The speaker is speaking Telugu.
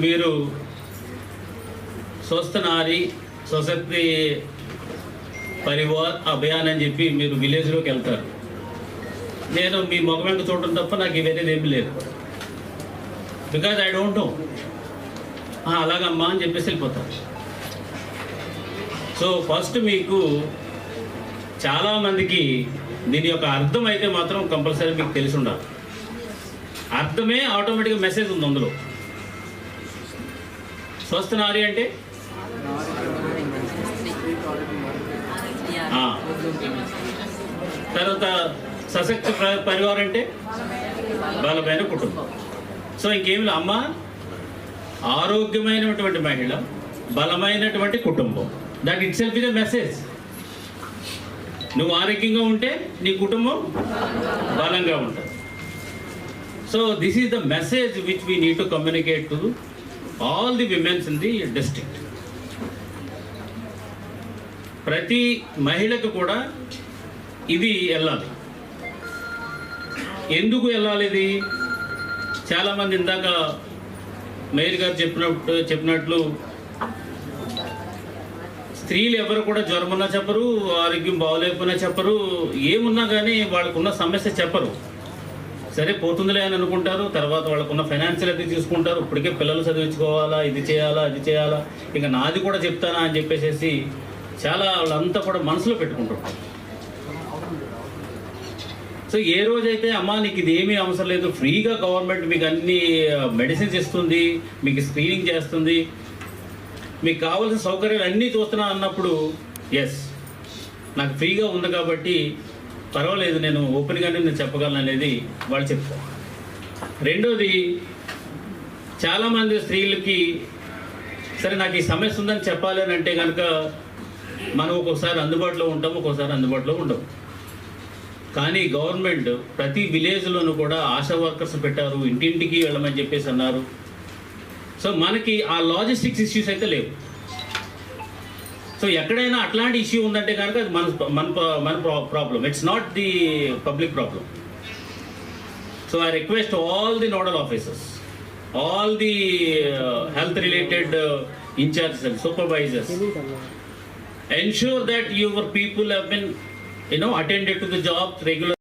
మీరు స్వస్థ నారి స్వశక్తి పరివార్ అభియాన్ అని చెప్పి మీరు విలేజ్లోకి వెళ్తారు. నేను మీ మొగ వెంట చూడటం తప్ప నాకు ఇవేరేది ఏమీ లేదు. Because I don't know. అలాగమ్మా అని చెప్పేసి వెళ్ళిపోతారు. సో ఫస్ట్ మీకు చాలామందికి దీని యొక్క అర్థం అయితే మాత్రం కంపల్సరీ మీకు తెలిసి ఉండాలి. అర్థమే ఆటోమేటిక్గా మెసేజ్ ఉంది అందులో. స్వస్థ నారి అంటే తర్వాత సశక్తి పరివారం అంటే బలమైన కుటుంబం. సో ఇంకేమి అమ్మ ఆరోగ్యమైనటువంటి మహిళ, బలమైనటువంటి కుటుంబం. That it self is a message. నువ్వు ఆరోగ్యంగా ఉంటే నీ కుటుంబం బలంగా ఉంటుంది. So this is the message which we need to communicate to all the women in the district. ప్రతి మహిళకు కూడా ఇది వెళ్ళాలి. ఎందుకు వెళ్ళాలి ఇది? చాలామంది ఇందాక మేయర్ గారు చెప్పినట్లు స్త్రీలు ఎవరు కూడా జ్వరం ఉన్నా చెప్పరు, ఆరోగ్యం బాగోలేకపోయినా చెప్పరు, ఏమున్నా కానీ వాళ్ళకున్న సమస్య చెప్పరు. సరే పోతుందిలే అని అనుకుంటారు. తర్వాత వాళ్ళకున్న ఫైనాన్షియల్ అది చూసుకుంటారు. ఇప్పటికే పిల్లలు చదివించుకోవాలా, ఇది చేయాలా, అది చేయాలా, ఇంకా నాది కూడా చెప్తానా అని చెప్పేసి చాలా వాళ్ళంతా కూడా మనసులో పెట్టుకుంటారు. సో ఏ రోజైతే అమ్మా నీకు ఇది ఏమీ అవసరం లేదు, ఫ్రీగా గవర్నమెంట్ మీకు అన్ని మెడిసిన్స్ ఇస్తుంది, మీకు స్క్రీనింగ్ చేస్తుంది, మీకు కావాల్సిన సౌకర్యాలు అన్నీ చూస్తున్నా అన్నప్పుడు ఎస్ నాకు ఫ్రీగా ఉంది కాబట్టి పర్వాలేదు, నేను ఓపెన్గానే నేను చెప్పగలను అనేది వాళ్ళు చెప్తారు. రెండోది, చాలామంది స్త్రీలకి సరే నాకు ఈ సమస్య ఉందని చెప్పాలి అని అంటే కనుక మనం ఒక్కోసారి అందుబాటులో ఉంటాం, ఒక్కోసారి అందుబాటులో ఉండవు. కానీ గవర్నమెంట్ ప్రతి విలేజ్లోనూ కూడా ఆశా వర్కర్స్ పెట్టారు, ఇంటింటికి వెళ్ళమని చెప్పేసి అన్నారు. సో మనకి ఆ లాజిస్టిక్స్ ఇష్యూస్ అయితే లేవు. సో ఎక్కడైనా అట్లాంటి ఇష్యూ ఉందంటే కనుక అది మన problem. It's not the public problem. So I request all the nodal officers, all the health related in-charges and supervisors, ensure that your people have been attended to the job regularly.